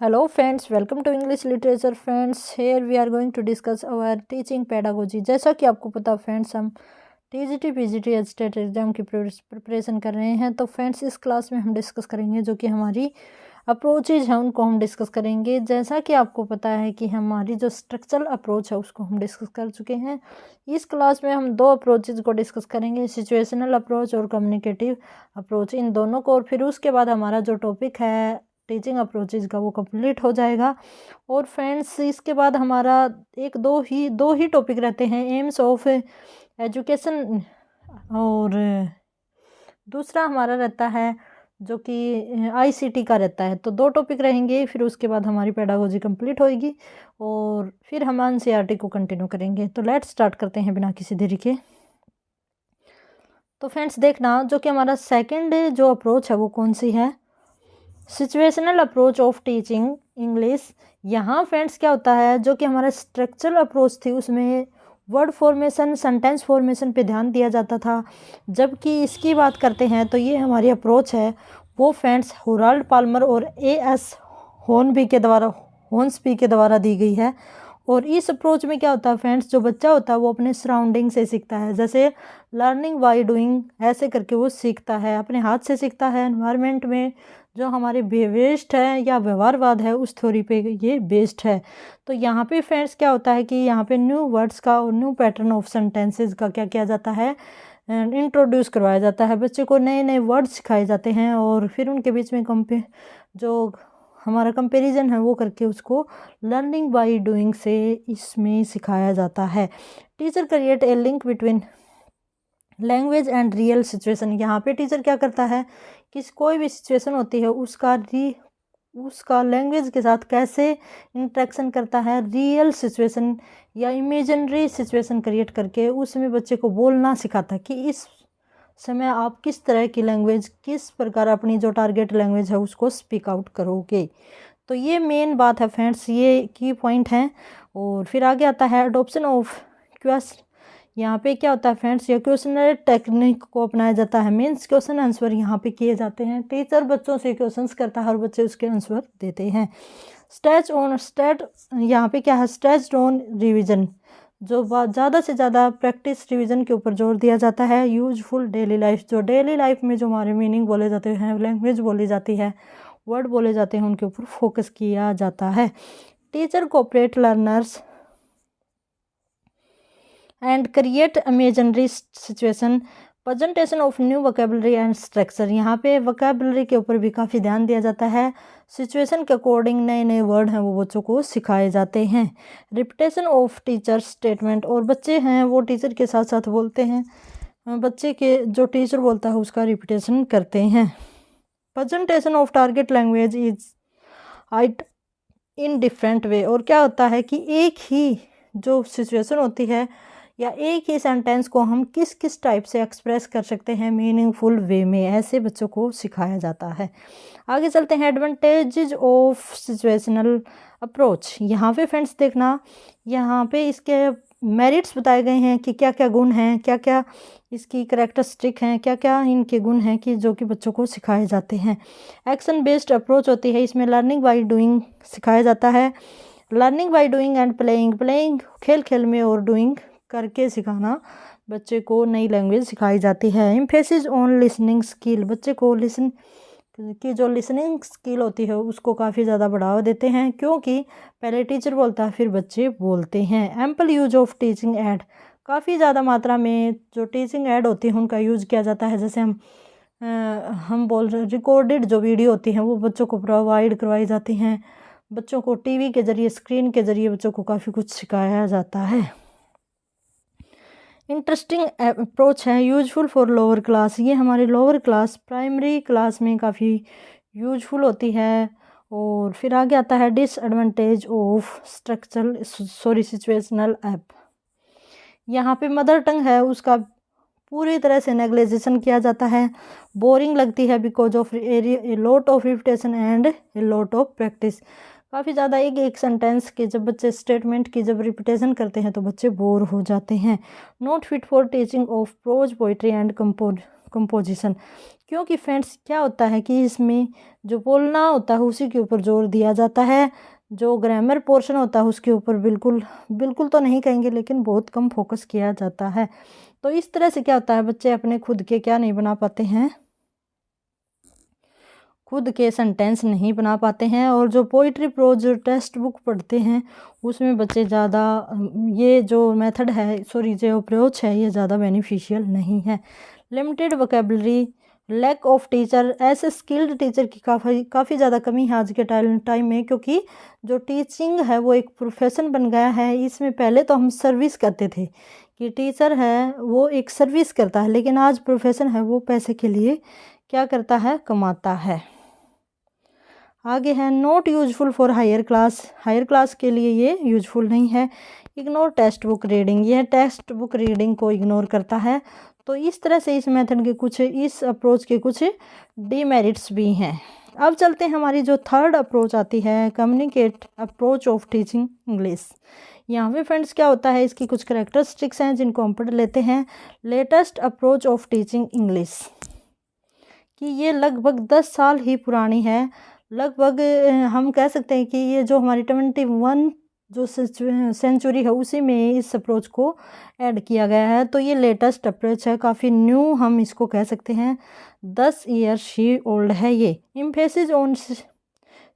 Hello friends, welcome to English Literature friends. Here we are going to discuss our teaching pedagogy. जैसा कि आपको पता friends हम TGT PGT state exam की preparation कर रहे हैं। तो फ्रेंड्स इस क्लास में हम डिस्कस करेंगे जो कि हमारी अप्रोचेज हैं उनको हम डिस्कस करेंगे। जैसा कि आपको पता है कि हमारी जो स्ट्रक्चरल अप्रोच है उसको हम डिस्कस कर चुके हैं। इस क्लास में हम दो अप्रोचेज को डिस्कस करेंगे, सिचुएशनल अप्रोच और कम्युनिकेटिव अप्रोच, इन दोनों को। और फिर उसके बाद हमारा जो टॉपिक है टीचिंग अप्रोचेज का वो कंप्लीट हो जाएगा। और फ्रेंड्स इसके बाद हमारा दो ही टॉपिक रहते हैं, एम्स ऑफ एजुकेशन, और दूसरा हमारा रहता है जो कि आईसीटी का रहता है। तो दो टॉपिक रहेंगे, फिर उसके बाद हमारी पेडागोजी कंप्लीट होएगी और फिर हम एनसीईआरटी को कंटिन्यू करेंगे। तो लेट्स स्टार्ट करते हैं बिना किसी देरी के। तो फ्रेंड्स देखना जो कि हमारा सेकंड जो अप्रोच है वो कौन सी है, situational approach of teaching English. यहाँ फ्रेंड्स क्या होता है, जो कि हमारा स्ट्रक्चरल अप्रोच थी उसमें वर्ड फॉर्मेशन, सेंटेंस फॉर्मेशन पे ध्यान दिया जाता था। जबकि इसकी बात करते हैं तो ये हमारी अप्रोच है वो फ्रेंड्स होराल्ड पाल्मर और एएस होर्नस्बी के द्वारा दी गई है। और इस अप्रोच में क्या होता है फ्रेंड्स, जो बच्चा होता है वो अपने सराउंडिंग से सीखता है, जैसे लर्निंग बाय डूइंग ऐसे करके वो सीखता है, अपने हाथ से सीखता है। एनवायरनमेंट में जो हमारे बेस्ड है या व्यवहारवाद है उस थ्योरी पे ये बेस्ड है। तो यहाँ पे फ्रेंड्स क्या होता है कि यहाँ पे न्यू वर्ड्स का और न्यू पैटर्न ऑफ सेंटेंसेस का क्या किया जाता है, इंट्रोड्यूस करवाया जाता है। बच्चे को नए नए वर्ड सिखाए जाते हैं और फिर उनके बीच में जो हमारा कंपैरिजन है वो करके उसको लर्निंग बाय डूइंग से इसमें सिखाया जाता है। Teacher create a link between language and real situation. यहाँ पे टीचर क्या करता है कि कोई भी सिचुएशन होती है उसका लैंग्वेज के साथ कैसे इंटरेक्शन करता है, रियल सिचुएशन या इमेजिनरी सिचुएशन क्रिएट करके उसमें बच्चे को बोलना सिखाता है कि इस समय आप किस तरह की लैंग्वेज, किस प्रकार अपनी जो टारगेट लैंग्वेज है उसको स्पीक आउट करोगे। तो ये मेन बात है फ्रेंड्स, ये की पॉइंट है। और फिर आगे आता है अडोप्शन ऑफ क्वेश्चन। यहाँ पे क्या होता है फ्रेंड्स, ये क्वेश्चनरी टेक्निक को अपनाया जाता है। मीन्स क्वेश्चन आंसर यहाँ पे किए जाते हैं। टीचर बच्चों से क्वेश्चंस करता है और बच्चे उसके आंसर देते हैं। यहाँ पे क्या है, स्ट्रेच ऑन रिविजन, जो ज़्यादा से ज़्यादा प्रैक्टिस रिवीजन के ऊपर जोर दिया जाता है। यूजफुल डेली लाइफ, जो डेली लाइफ में जो हमारे मीनिंग बोले जाते हैं, लैंग्वेज बोली जाती है, वर्ड बोले जाते हैं, उनके ऊपर फोकस किया जाता है। Teacher cooperate learners and create imaginary situation, presentation of new vocabulary and structure. यहाँ पे वोकेबलरी के ऊपर भी काफ़ी ध्यान दिया जाता है। सिचुएशन के अकॉर्डिंग नए नए वर्ड हैं वो बच्चों को सिखाए जाते हैं। रिपीटेशन ऑफ टीचर स्टेटमेंट, और बच्चे हैं वो टीचर के साथ साथ बोलते हैं, बच्चे के जो टीचर बोलता है उसका रिपीटेशन करते हैं। Presentation of target language is it in different way, और क्या होता है कि एक ही जो सिचुएशन होती है या एक ही सेंटेंस को हम किस किस टाइप से एक्सप्रेस कर सकते हैं मीनिंगफुल वे में, ऐसे बच्चों को सिखाया जाता है। आगे चलते हैं एडवांटेजेस ऑफ सिचुएशनल अप्रोच। यहाँ पे फ्रेंड्स देखना, यहाँ पे इसके मेरिट्स बताए गए हैं कि क्या क्या गुण हैं, क्या क्या इसकी करैक्टरिस्टिक हैं, क्या क्या इनके गुण हैं कि जो कि बच्चों को सिखाए जाते हैं। एक्शन बेस्ड अप्रोच होती है, इसमें लर्निंग बाय डूइंग सिखाया जाता है। Learning by doing and playing खेल खेल में और डूइंग करके सिखाना, बच्चे को नई लैंग्वेज सिखाई जाती है। एम्फेसिस ऑन लिसनिंग स्किल, बच्चे को लिसन की जो लिसनिंग स्किल होती है उसको काफ़ी ज़्यादा बढ़ावा देते हैं, क्योंकि पहले टीचर बोलता है फिर बच्चे बोलते हैं। Ample use of teaching add, काफ़ी ज़्यादा मात्रा में जो टीचिंग एड होती है उनका यूज़ किया जाता है। जैसे हम बोल रहे रिकॉर्डेड जो वीडियो होती हैं वो बच्चों को प्रोवाइड करवाई जाती हैं। बच्चों को टीवी के ज़रिए, स्क्रीन के ज़रिए बच्चों को काफ़ी कुछ सिखाया जाता है। इंटरेस्टिंग अप्रोच है यूजफुल फॉर लोअर क्लास, ये हमारे लोअर क्लास प्राइमरी क्लास में काफ़ी यूजफुल होती है। और फिर आगे आता है डिसएडवांटेज ऑफ सिचुएशनल ऐप। यहाँ पे मदर टंग है उसका पूरी तरह से नेग्लेजेशन किया जाता है, बोरिंग लगती है because of a lot of repetition and a lot of practice. काफ़ी ज़्यादा एक सेंटेंस के जब बच्चे स्टेटमेंट की जब रिपीटेशन करते हैं तो बच्चे बोर हो जाते हैं। Not fit for teaching of pros poetry and composition, क्योंकि फ्रेंड्स क्या होता है कि इसमें जो बोलना होता है उसी के ऊपर जोर दिया जाता है, जो ग्रामर पोर्शन होता है उसके ऊपर बिल्कुल बिल्कुल तो नहीं कहेंगे लेकिन बहुत कम फोकस किया जाता है। तो इस तरह से क्या होता है, बच्चे अपने खुद के क्या नहीं बना पाते हैं, खुद के सेंटेंस नहीं बना पाते हैं। और जो पोइट्री प्रोज टेक्स्ट बुक पढ़ते हैं उसमें बच्चे ज़्यादा ये जो मेथड है जो अप्रोच है ये ज़्यादा बेनिफिशियल नहीं है। Limited vocabulary, lack of teacher, ऐसे स्किल्ड टीचर की काफ़ी ज़्यादा कमी है आज के टाइम में, क्योंकि जो टीचिंग है वो एक प्रोफेशन बन गया है। इसमें पहले तो हम सर्विस करते थे कि टीचर है वो एक सर्विस करता है, लेकिन आज प्रोफेशन है वो पैसे के लिए क्या करता है, कमाता है। आगे है not useful for higher class, higher class के लिए ये यूजफुल नहीं है। इग्नोर टेक्स्ट बुक रीडिंग, यह टेक्स्ट बुक रीडिंग को इग्नोर करता है। तो इस तरह से इस मेथड के कुछ, इस अप्रोच के कुछ डीमेरिट्स भी हैं। अब चलते हैं हमारी जो थर्ड अप्रोच आती है, communicate approach of teaching English. यहाँ पे फ्रेंड्स क्या होता है, इसकी कुछ करेक्टरिस्टिक्स हैं जिनको हम पढ़ लेते हैं। Latest approach of teaching English कि ये लगभग 10 साल ही पुरानी है। लगभग हम कह सकते हैं कि ये जो हमारी 21 जो सेंचुरी है उसी में इस अप्रोच को ऐड किया गया है। तो ये लेटेस्ट अप्रोच है, काफ़ी न्यू हम इसको कह सकते हैं। 10 ईयर्स ही ओल्ड है ये। Emphasis on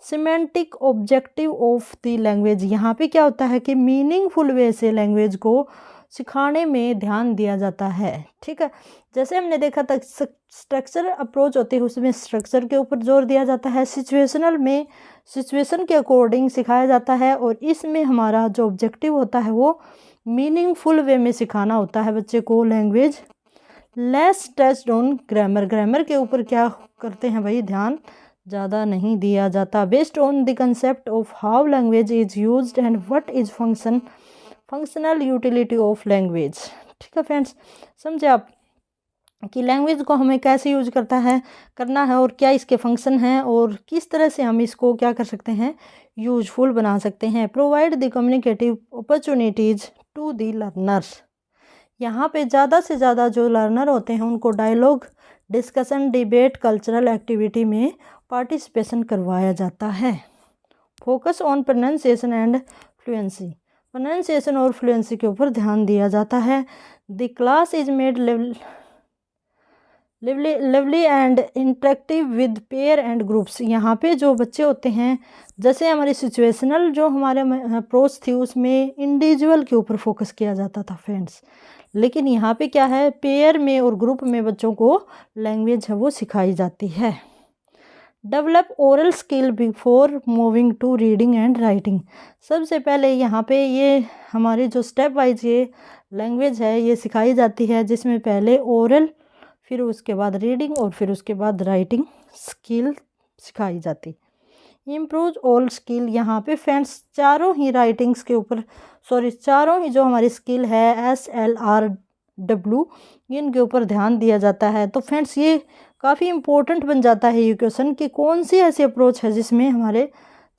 semantic objective of the language, यहाँ पे क्या होता है कि मीनिंगफुल वे से लैंग्वेज को सिखाने में ध्यान दिया जाता है। ठीक है, जैसे हमने देखा था स्ट्रक्चर अप्रोच होती है उसमें स्ट्रक्चर के ऊपर जोर दिया जाता है, सिचुएशनल में सिचुएशन के अकॉर्डिंग सिखाया जाता है, और इसमें हमारा जो ऑब्जेक्टिव होता है वो मीनिंगफुल वे में सिखाना होता है बच्चे को language. Less test on grammar, grammar के ऊपर क्या करते हैं भाई, ध्यान ज़्यादा नहीं दिया जाता। Based on the concept of how language is used and what is functional utility of language. ठीक है फ्रेंड्स, समझे आप कि लैंग्वेज को हमें कैसे यूज करना है और क्या इसके फंक्शन हैं और किस तरह से हम इसको क्या कर सकते हैं, यूजफुल बना सकते हैं। Provide the communicative opportunities to the learners, यहाँ पे ज़्यादा से ज़्यादा जो लर्नर होते हैं उनको dialogue, discussion, debate, cultural activity में पार्टिसिपेशन करवाया जाता है। Focus on pronunciation and fluency, pronunciation और फ्लुएंसी के ऊपर ध्यान दिया जाता है। The class is made lively and interactive with pair and groups, यहाँ पे जो बच्चे होते हैं, जैसे हमारी सिचुएशनल जो हमारे अप्रोच थी उसमें इंडिविजुअल के ऊपर फोकस किया जाता था फ्रेंड्स, लेकिन यहाँ पे क्या है, पेयर में और ग्रुप में बच्चों को लैंग्वेज है वो सिखाई जाती है। Develop oral skill before moving to reading and writing, सबसे पहले यहाँ पे ये हमारी जो स्टेप वाइज ये लैंग्वेज है ये सिखाई जाती है, जिसमें पहले ओरल, फिर उसके बाद रीडिंग और फिर उसके बाद राइटिंग स्किल सिखाई जाती। इम्प्रूव ऑल स्किल, यहाँ पे फ्रेंड्स चारों ही राइटिंग्स के ऊपर चारों ही जो हमारी स्किल है SLRW इनके ऊपर ध्यान दिया जाता है। तो फ्रेंड्स ये काफ़ी इम्पोर्टेंट बन जाता है ये क्वेश्चन कि कौन सी ऐसी अप्रोच है जिसमें हमारे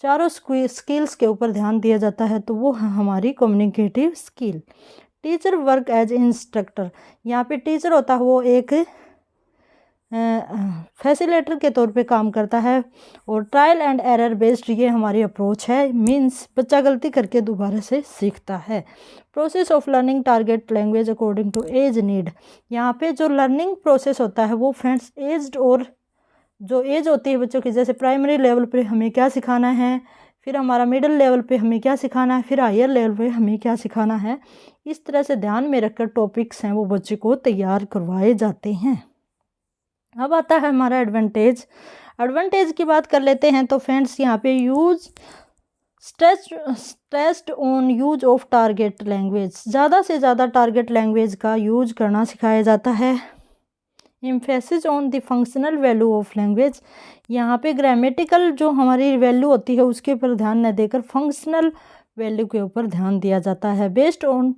चारों स्किल्स के ऊपर ध्यान दिया जाता है, तो वो है हमारी communicative skill. Teacher work as instructor, यहाँ पे टीचर होता है वो एक फैसिलेटर के तौर पे काम करता है, और ट्रायल एंड एरर बेस्ड ये हमारी अप्रोच है, मींस बच्चा गलती करके दोबारा से सीखता है। Process of learning target language according to age need, यहाँ पे जो लर्निंग प्रोसेस होता है वो फ्रेंड्स एज्ड और जो एज होती है बच्चों की, जैसे प्राइमरी लेवल पे हमें क्या सिखाना है, फिर हमारा मिडिल लेवल पे हमें क्या सिखाना है, फिर हायर लेवल पे हमें क्या सिखाना है, इस तरह से ध्यान में रखकर टॉपिक्स हैं वो बच्चे को तैयार करवाए जाते हैं। अब आता है हमारा एडवांटेज की बात कर लेते हैं। तो फ्रेंड्स यहाँ पे use stressed on use of target language, ज़्यादा से ज़्यादा टारगेट लैंग्वेज का यूज करना सिखाया जाता है। Emphasis on the functional value of language, यहाँ पे ग्रामेटिकल जो हमारी वैल्यू होती है उसके ऊपर ध्यान न देकर फंक्शनल वैल्यू के ऊपर ध्यान दिया जाता है। Based on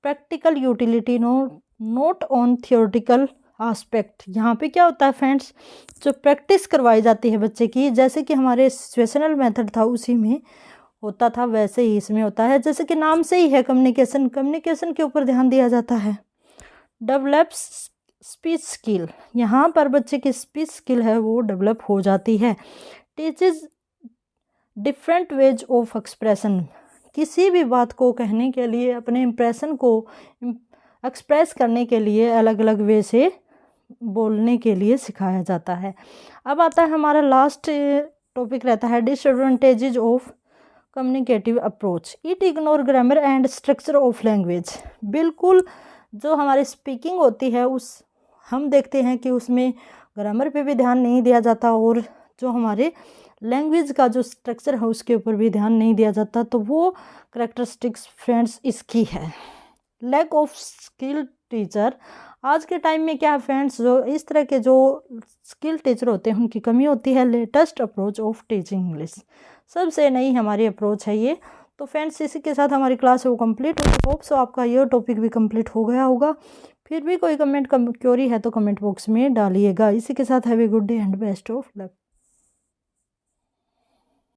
practical utility note on theoretical aspect, यहाँ पे क्या होता है फ्रेंड्स, जो प्रैक्टिस करवाई जाती है बच्चे की, जैसे कि हमारे सिचुएशनल मेथड था उसी में होता था वैसे ही इसमें होता है, जैसे कि नाम से ही है कम्युनिकेशन के ऊपर ध्यान दिया जाता है। डेवलप्स स्पीच स्किल, यहाँ पर बच्चे की स्पीच स्किल है वो डेवलप हो जाती है। Teaches different ways of expression, किसी भी बात को कहने के लिए, अपने इम्प्रेशन को एक्सप्रेस करने के लिए अलग अलग वे से बोलने के लिए सिखाया जाता है। अब आता है हमारा लास्ट टॉपिक रहता है disadvantages of communicative approach. It ignore grammar and structure of language. बिल्कुल जो हमारी स्पीकिंग होती है उस हम देखते हैं कि उसमें ग्रामर पे भी ध्यान नहीं दिया जाता और जो हमारे लैंग्वेज का जो स्ट्रक्चर है उसके ऊपर भी ध्यान नहीं दिया जाता। तो वो करेक्टरिस्टिक्स फ्रेंड्स इसकी है। लैक ऑफ स्किल टीचर, आज के टाइम में क्या है फ्रेंड्स, जो इस तरह के जो स्किल टीचर होते हैं उनकी कमी होती है। Latest approach of teaching English, सबसे नई हमारी अप्रोच है ये। तो फ्रेंड्स इसी के साथ हमारी क्लास है वो कंप्लीट हुई। होप सो आपका ये टॉपिक भी कंप्लीट हो गया होगा। फिर भी कोई कमेंट क्वेरी है तो कमेंट बॉक्स में डालिएगा। इसी के साथ have a good day and best of luck.